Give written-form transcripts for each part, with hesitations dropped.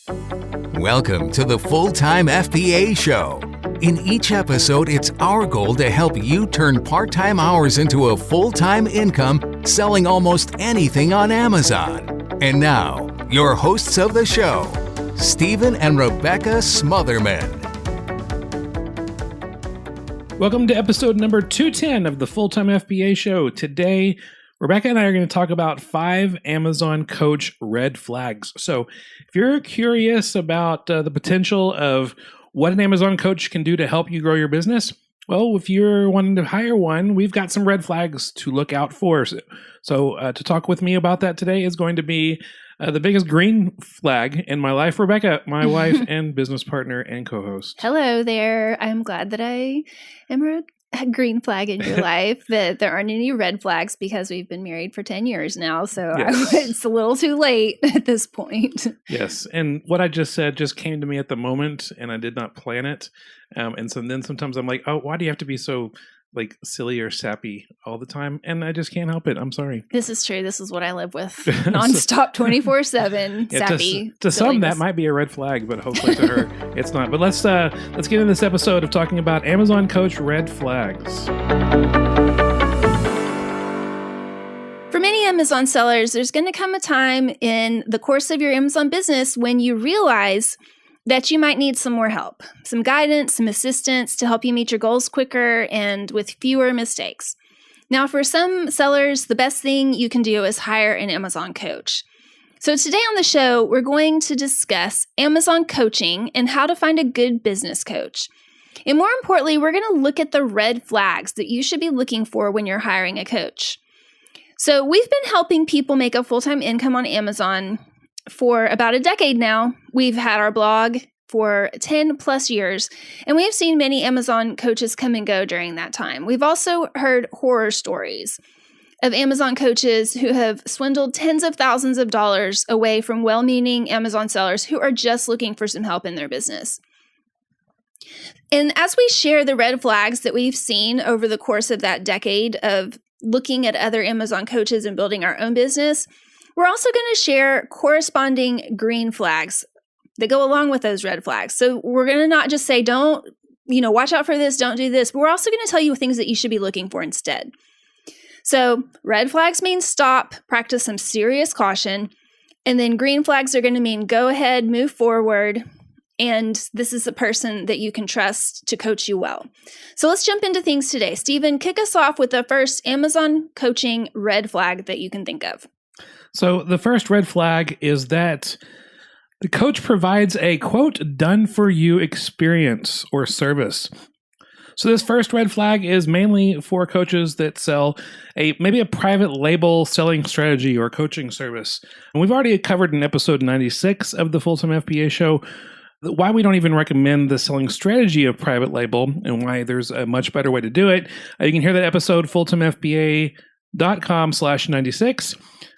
Welcome to the Full-Time FBA Show. In each episode, it's our goal to help you turn part-time hours into a full-time income selling almost anything on Amazon. And now, your hosts of the show, Stephen and Rebecca Smotherman. Welcome to episode number 210 of the Full-Time FBA Show. Today, Rebecca and I are going to talk about 5 Amazon Coach red flags. So if you're curious about the potential of what an Amazon coach can do to help you grow your business, well, if you're wanting to hire one, we've got some red flags to look out for. So to talk with me about that today is going to be the biggest green flag in my life, Rebecca, my wife and business partner and co-host. Hello there. I'm glad that I am a green flag in your life, that there aren't any red flags because we've been married for 10 years now. So Yes. It's a little too late at this point. Yes. And what I just said just came to me at the moment and I did not plan it. And so then sometimes I'm like, oh, why do you have to be so like silly or sappy all the time? And I just can't help it. I'm sorry. This is true. This is what I live with. Nonstop 24/7 sappy. To some, silliness. that might be a red flag, but hopefully to her, it's not. But let's get into this episode of talking about Amazon Coach red flags. For many Amazon sellers, there's going to come a time in the course of your Amazon business when you realize that you might need some more help, some guidance, some assistance to help you meet your goals quicker and with fewer mistakes. Now, for some sellers, the best thing you can do is hire an Amazon coach. So today on the show, we're going to discuss Amazon coaching and how to find a good business coach. And more importantly, we're going to look at the red flags that you should be looking for when you're hiring a coach. So we've been helping people make a full-time income on Amazon for about a decade now. We've had our blog for 10 plus years, and we have seen many Amazon coaches come and go during that time. We've also heard horror stories of Amazon coaches who have swindled tens of thousands of dollars away from well-meaning Amazon sellers who are just looking for some help in their business. And as we share the red flags that we've seen over the course of that decade of looking at other Amazon coaches and building our own business, we're also going to share corresponding green flags that go along with those red flags. So we're going to not just say, don't, watch out for this, don't do this, but we're also going to tell you things that you should be looking for instead. So red flags mean stop, practice some serious caution, and then green flags are going to mean go ahead, move forward, and this is a person that you can trust to coach you well. So let's jump into things today. Stephen, kick us off with the first Amazon coaching red flag that you can think of. So the first red flag is that the coach provides a, quote, done-for-you experience or service. So this first red flag is mainly for coaches that sell maybe a private label selling strategy or coaching service. And we've already covered in episode 96 of the Full-Time FBA Show why we don't even recommend the selling strategy of private label and why there's a much better way to do it. You can hear that episode, fulltimefba.com/96.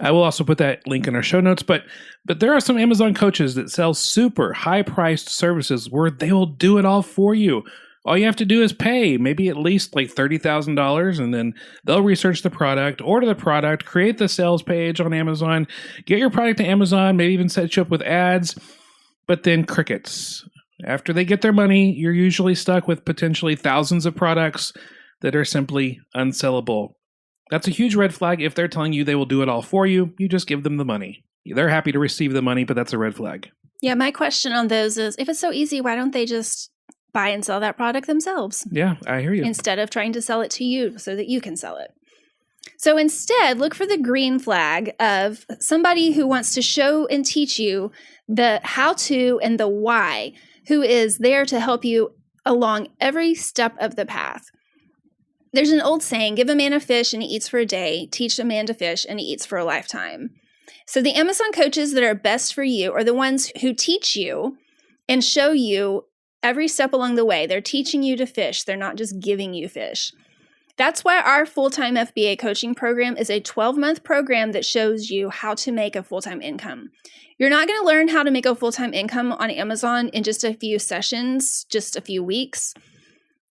I will also put that link in our show notes, but there are some Amazon coaches that sell super high-priced services where they will do it all for you. All you have to do is pay maybe at least like $30,000, and then they'll research the product, order the product, create the sales page on Amazon, get your product to Amazon, maybe even set you up with ads, but then crickets. After they get their money, you're usually stuck with potentially thousands of products that are simply unsellable. That's a huge red flag. If they're telling you they will do it all for you, you just give them the money. They're happy to receive the money, but that's a red flag. Yeah, my question on those is, if it's so easy, why don't they just buy and sell that product themselves? Yeah, I hear you. Instead of trying to sell it to you so that you can sell it. So instead, look for the green flag of somebody who wants to show and teach you the how-to and the why, who is there to help you along every step of the path. There's an old saying, give a man a fish and he eats for a day, teach a man to fish and he eats for a lifetime. So the Amazon coaches that are best for you are the ones who teach you and show you every step along the way. They're teaching you to fish. They're not just giving you fish. That's why our full-time FBA coaching program is a 12-month program that shows you how to make a full-time income. You're not going to learn how to make a full-time income on Amazon in just a few sessions, just a few weeks,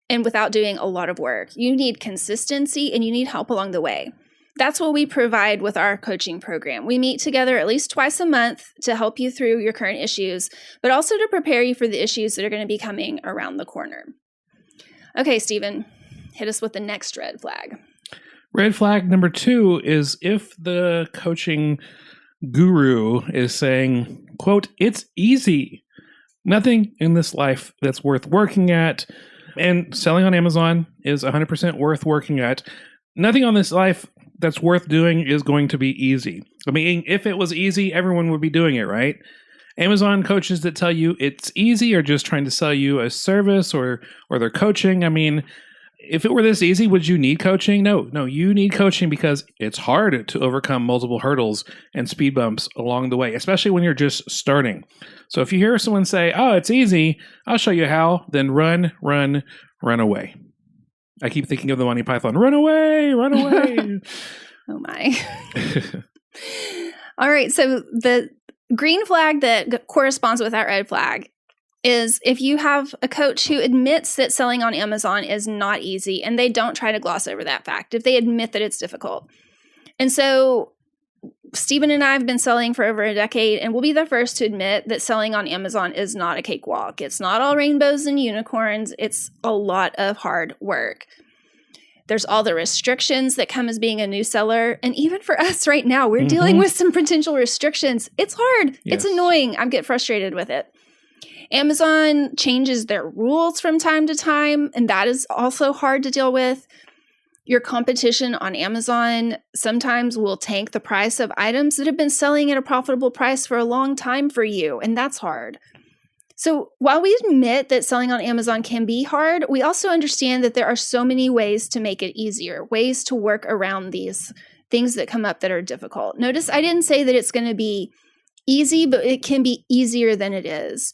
and without doing a lot of work. You need consistency and you need help along the way. That's what we provide with our coaching program. We meet together at least twice a month to help you through your current issues, but also to prepare you for the issues that are going to be coming around the corner. Okay, Stephen, hit us with the next red flag. Red flag number 2 is if the coaching guru is saying, quote, "It's easy. Nothing in this life that's worth working at." And selling on Amazon is 100% worth working at. Nothing on this life that's worth doing is going to be easy. I mean, if it was easy, everyone would be doing it, right? Amazon coaches that tell you it's easy are just trying to sell you a service or they're coaching. I mean, if it were this easy, would you need coaching? No, you need coaching because it's hard to overcome multiple hurdles and speed bumps along the way, especially when you're just starting. So if you hear someone say, "Oh, it's easy, I'll show you how," then run away. I keep thinking of the Monty Python, run away. Oh my. All right, so the green flag that corresponds with that red flag is if you have a coach who admits that selling on Amazon is not easy and they don't try to gloss over that fact, if they admit that it's difficult. And so Stephen and I have been selling for over a decade, and we'll be the first to admit that selling on Amazon is not a cakewalk. It's not all rainbows and unicorns. It's a lot of hard work. There's all the restrictions that come as being a new seller. And even for us right now, we're dealing with some potential restrictions. It's hard. Yes. It's annoying. I get frustrated with it. Amazon changes their rules from time to time, and that is also hard to deal with. Your competition on Amazon sometimes will tank the price of items that have been selling at a profitable price for a long time for you, and that's hard. So while we admit that selling on Amazon can be hard, we also understand that there are so many ways to make it easier, ways to work around these things that come up that are difficult. Notice I didn't say that it's going to be easy, but it can be easier than it is.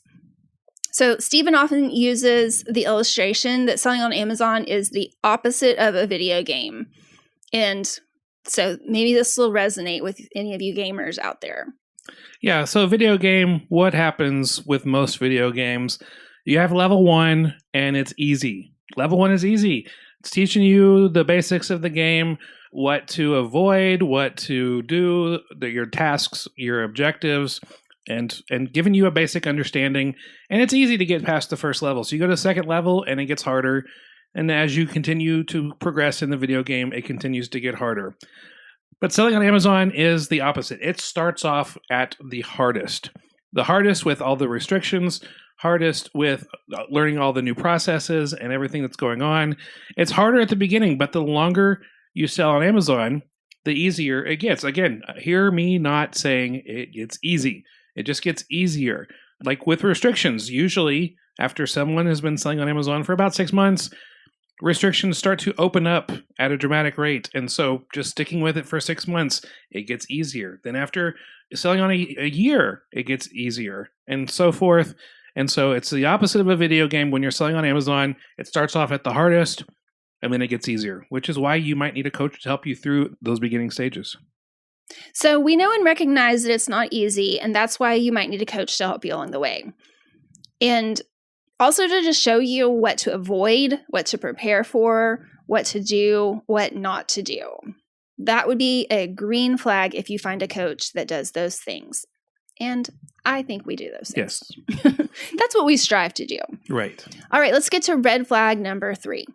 So Stephen often uses the illustration that selling on Amazon is the opposite of a video game. And so maybe this will resonate with any of you gamers out there. Yeah, so a video game, what happens with most video games? You have level 1 and it's easy. Level 1 is easy. It's teaching you the basics of the game, what to avoid, what to do, your tasks, your objectives, and giving you a basic understanding. And it's easy to get past the first level. So you go to the second level and it gets harder. And as you continue to progress in the video game, it continues to get harder. But selling on Amazon is the opposite. It starts off at the hardest. The hardest with all the restrictions, hardest with learning all the new processes and everything that's going on. It's harder at the beginning, but the longer you sell on Amazon, the easier it gets. Again, hear me not saying it's easy. It just gets easier. Like with restrictions, usually after someone has been selling on Amazon for about 6 months, restrictions start to open up at a dramatic rate. And so just sticking with it for 6 months, it gets easier. Then after selling on a year, it gets easier, and so forth. And so it's the opposite of a video game. When you're selling on Amazon, it starts off at the hardest, and then it gets easier, which is why you might need a coach to help you through those beginning stages. So we know and recognize that it's not easy, and that's why you might need a coach to help you along the way. And also to just show you what to avoid, what to prepare for, what to do, what not to do. That would be a green flag if you find a coach that does those things. And I think we do those things. Yes. That's what we strive to do. Right. All right, let's get to red flag number 3.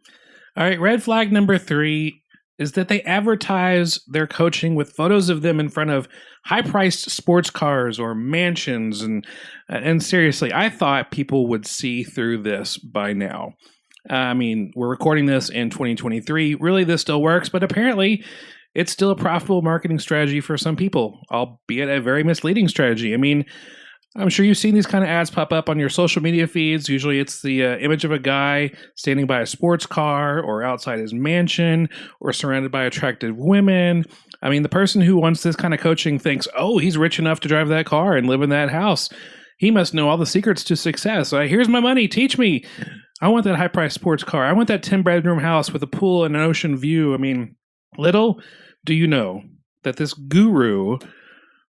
All right, red flag number 3 is that they advertise their coaching with photos of them in front of high-priced sports cars or mansions. And seriously, I thought people would see through this by now. I mean, we're recording this in 2023. Really, this still works, but apparently it's still a profitable marketing strategy for some people, albeit a very misleading strategy. I mean, I'm sure you've seen these kind of ads pop up on your social media feeds. Usually it's the image of a guy standing by a sports car or outside his mansion or surrounded by attractive women. I mean, the person who wants this kind of coaching thinks, oh, he's rich enough to drive that car and live in that house. He must know all the secrets to success. Here's my money. Teach me. I want that high-priced sports car. I want that 10-bedroom house with a pool and an ocean view. I mean, little do you know that this guru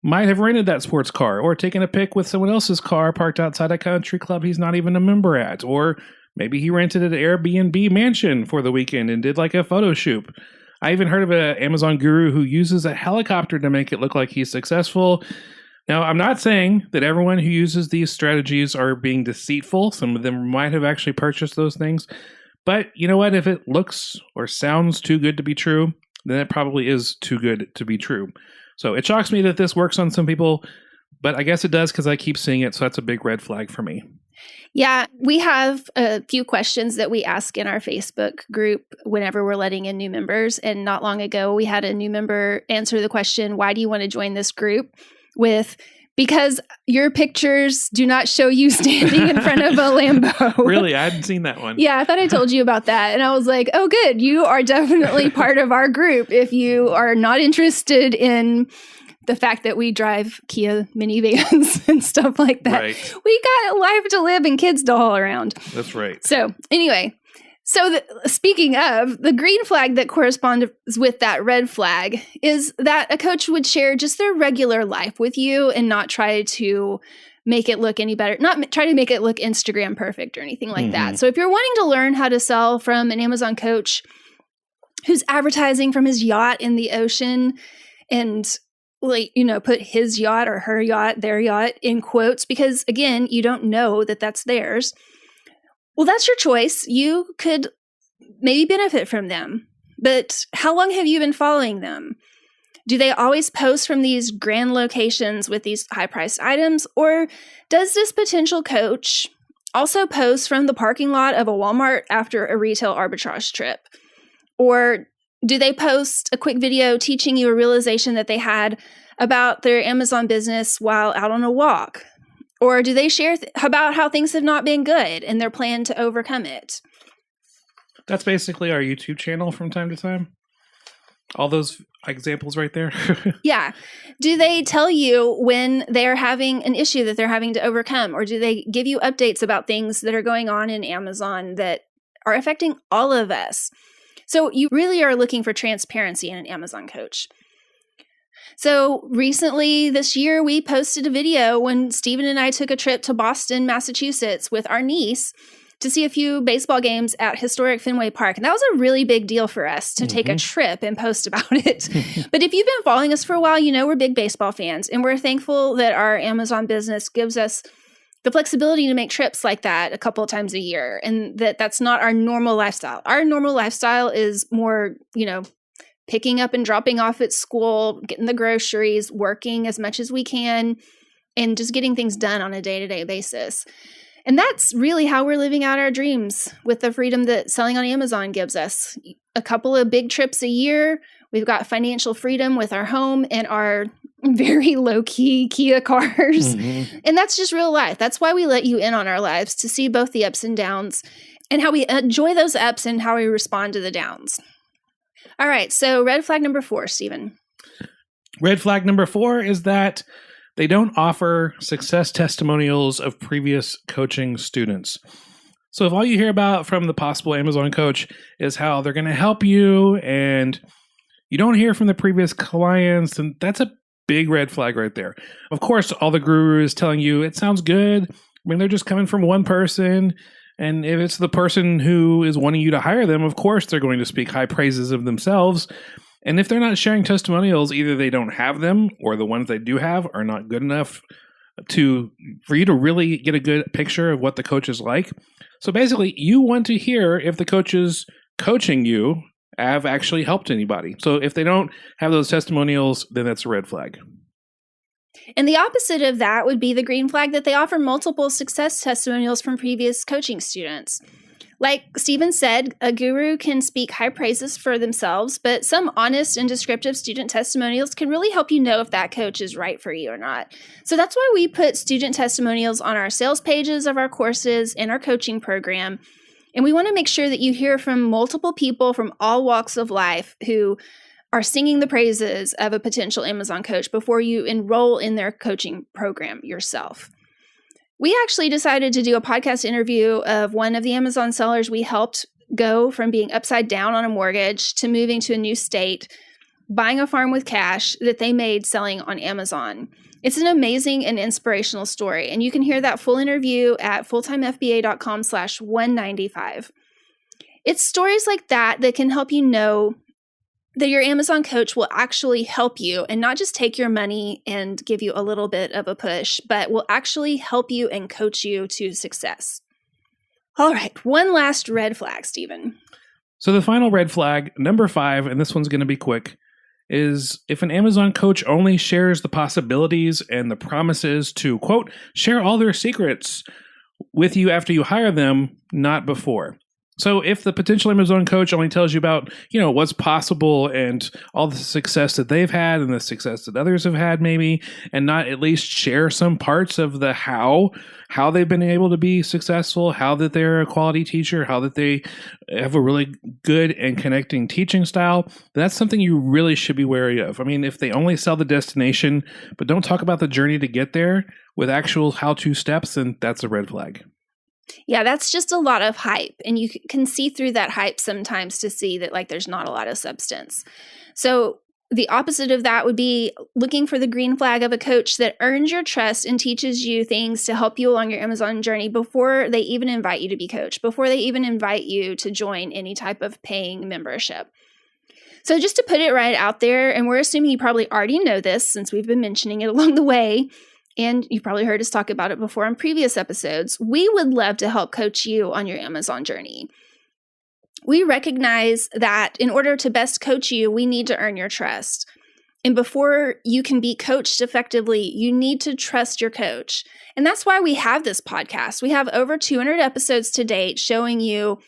might have rented that sports car or taken a pic with someone else's car parked outside a country club he's not even a member at. Or maybe he rented an Airbnb mansion for the weekend and did like a photo shoot. I even heard of an Amazon guru who uses a helicopter to make it look like he's successful. Now, I'm not saying that everyone who uses these strategies are being deceitful. Some of them might have actually purchased those things. But you know what? If it looks or sounds too good to be true, then it probably is too good to be true. So it shocks me that this works on some people, but I guess it does because I keep seeing it. So that's a big red flag for me. Yeah, we have a few questions that we ask in our Facebook group whenever we're letting in new members. And not long ago, we had a new member answer the question, why do you want to join this group? With, because your pictures do not show you standing in front of a Lambo. Really? I hadn't seen that one. Yeah, I thought I told you about that. And I was like, oh, good. You are definitely part of our group if you are not interested in the fact that we drive Kia minivans and stuff like that. Right. We got life to live and kids to haul around. That's right. So anyway, speaking of, the green flag that corresponds with that red flag is that a coach would share just their regular life with you and not try to make it look any better, not try to make it look Instagram perfect or anything like that. So if you're wanting to learn how to sell from an Amazon coach who's advertising from his yacht in the ocean and put his yacht or her yacht, their yacht in quotes, because again, you don't know that that's theirs. Well, that's your choice. You could maybe benefit from them, but how long have you been following them? Do they always post from these grand locations with these high-priced items? Or does this potential coach also post from the parking lot of a Walmart after a retail arbitrage trip? Or do they post a quick video teaching you a realization that they had about their Amazon business while out on a walk? Or do they share about how things have not been good and their plan to overcome it? That's basically our YouTube channel from time to time. All those examples right there. Yeah. Do they tell you when they're having an issue that they're having to overcome? Or do they give you updates about things that are going on in Amazon that are affecting all of us? So you really are looking for transparency in an Amazon coach. So recently this year, we posted a video when Stephen and I took a trip to Boston, Massachusetts with our niece to see a few baseball games at historic Fenway Park. And that was a really big deal for us to take a trip and post about it. But if you've been following us for a while, you know we're big baseball fans. And we're thankful that our Amazon business gives us the flexibility to make trips like that a couple of times a year. And that's not our normal lifestyle. Our normal lifestyle is more, picking up and dropping off at school, getting the groceries, working as much as we can, and just getting things done on a day-to-day basis. And that's really how we're living out our dreams with the freedom that selling on Amazon gives us. A couple of big trips a year. We've got financial freedom with our home and our very low-key Kia cars. And that's just real life. That's why we let you in on our lives, to see both the ups and downs and how we enjoy those ups and how we respond to the downs. All right, so red flag number 4, Stephen. Red flag number 4 is that they don't offer success testimonials of previous coaching students. So if all you hear about from the possible Amazon coach is how they're going to help you and you don't hear from the previous clients, then that's a big red flag right there. Of course, all the guru is telling you it sounds good. I mean, they're just coming from one person. And if it's the person who is wanting you to hire them, of course, they're going to speak high praises of themselves. And if they're not sharing testimonials, either they don't have them or the ones they do have are not good enough for you to really get a good picture of what the coach is like. So basically, you want to hear if the coaches coaching you have actually helped anybody. So if they don't have those testimonials, then that's a red flag. And the opposite of that would be the green flag, that they offer multiple success testimonials from previous coaching students. Like Stephen said, a guru can speak high praises for themselves, but some honest and descriptive student testimonials can really help you know if that coach is right for you or not. So that's why we put student testimonials on our sales pages of our courses and our coaching program. And we want to make sure that you hear from multiple people from all walks of life who are singing the praises of a potential Amazon coach before you enroll in their coaching program yourself. We actually decided to do a podcast interview of one of the Amazon sellers we helped go from being upside down on a mortgage to moving to a new state, buying a farm with cash that they made selling on Amazon. It's an amazing and inspirational story, and you can hear that full interview at fulltimefba.com/195. It's stories like that that can help you know that your Amazon coach will actually help you and not just take your money and give you a little bit of a push, but will actually help you and coach you to success. All right, one last red flag, Stephen. So the final red flag, number 5, and this one's going to be quick, is if an Amazon coach only shares the possibilities and the promises to, quote, share all their secrets with you after you hire them, not before. So if the potential Amazon coach only tells you about, what's possible and all the success that they've had and the success that others have had maybe, and not at least share some parts of the how they've been able to be successful, how that they're a quality teacher, how that they have a really good and connecting teaching style, that's something you really should be wary of. I mean, if they only sell the destination, but don't talk about the journey to get there with actual how-to steps, then that's a red flag. Yeah, that's just a lot of hype. And you can see through that hype sometimes to see that there's not a lot of substance. So the opposite of that would be looking for the green flag of a coach that earns your trust and teaches you things to help you along your Amazon journey before they even invite you to be coached, before they even invite you to join any type of paying membership. So just to put it right out there, and we're assuming you probably already know this since we've been mentioning it along the way, and you've probably heard us talk about it before on previous episodes, we would love to help coach you on your Amazon journey. We recognize that in order to best coach you, we need to earn your trust. And before you can be coached effectively, you need to trust your coach. And that's why we have this podcast. We have over 200 episodes to date showing you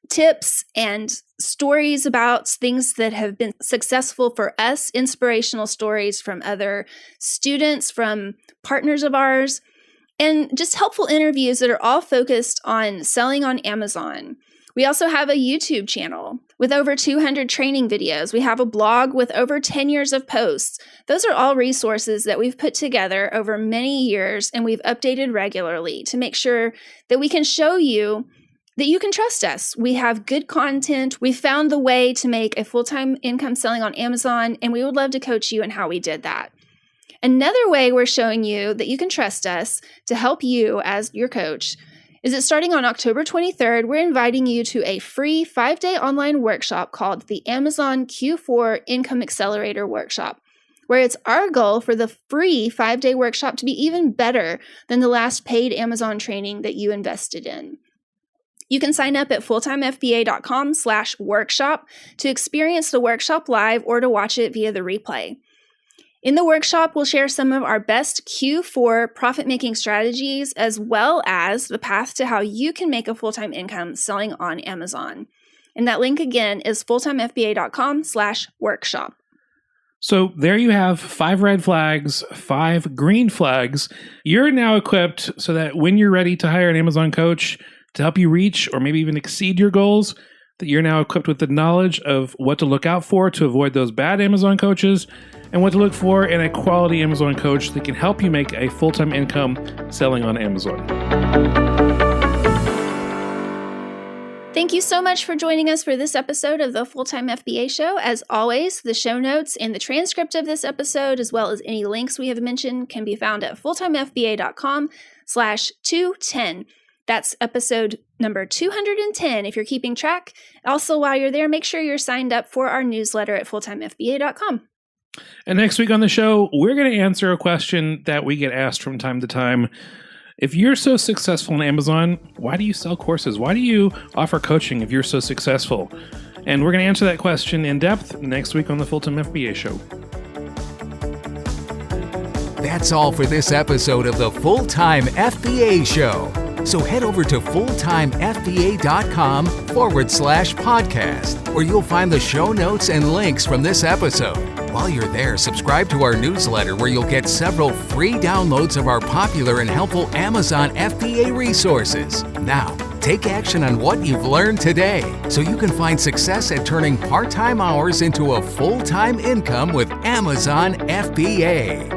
tips and stories about things that have been successful for us, inspirational stories from other students, from partners of ours, and just helpful interviews that are all focused on selling on Amazon. We also have a YouTube channel with over 200 training videos. We have a blog with over 10 years of posts. Those are all resources that we've put together over many years, and we've updated regularly to make sure that we can show you that you can trust us. We have good content. We found the way to make a full-time income selling on Amazon, and we would love to coach you in how we did that. Another way we're showing you that you can trust us to help you as your coach is that starting on October 23rd, we're inviting you to a free 5-day online workshop called the Amazon Q4 Income Accelerator Workshop, where it's our goal for the free 5-day workshop to be even better than the last paid Amazon training that you invested in. You can sign up at fulltimefba.com/workshop to experience the workshop live or to watch it via the replay. In the workshop, we'll share some of our best Q4 profit-making strategies, as well as the path to how you can make a full-time income selling on Amazon. And that link again is fulltimefba.com/workshop. So there you have 5 red flags, 5 green flags. You're now equipped so that when you're ready to hire an Amazon coach to help you reach or maybe even exceed your goals, that you're now equipped with the knowledge of what to look out for to avoid those bad Amazon coaches and what to look for in a quality Amazon coach that can help you make a full-time income selling on Amazon. Thank you so much for joining us for this episode of the Full-Time FBA Show. As always, the show notes and the transcript of this episode, as well as any links we have mentioned, can be found at fulltimefba.com/210. That's episode number 210 if you're keeping track. Also, while you're there, make sure you're signed up for our newsletter at fulltimefba.com. And next week on the show, we're going to answer a question that we get asked from time to time. If you're so successful on Amazon, why do you sell courses? Why do you offer coaching if you're so successful? And we're going to answer that question in depth next week on the Full-Time FBA Show. That's all for this episode of the Full-Time FBA Show. So head over to fulltimefba.com/podcast, where you'll find the show notes and links from this episode. While you're there, subscribe to our newsletter where you'll get several free downloads of our popular and helpful Amazon FBA resources. Now, take action on what you've learned today so you can find success at turning part-time hours into a full-time income with Amazon FBA.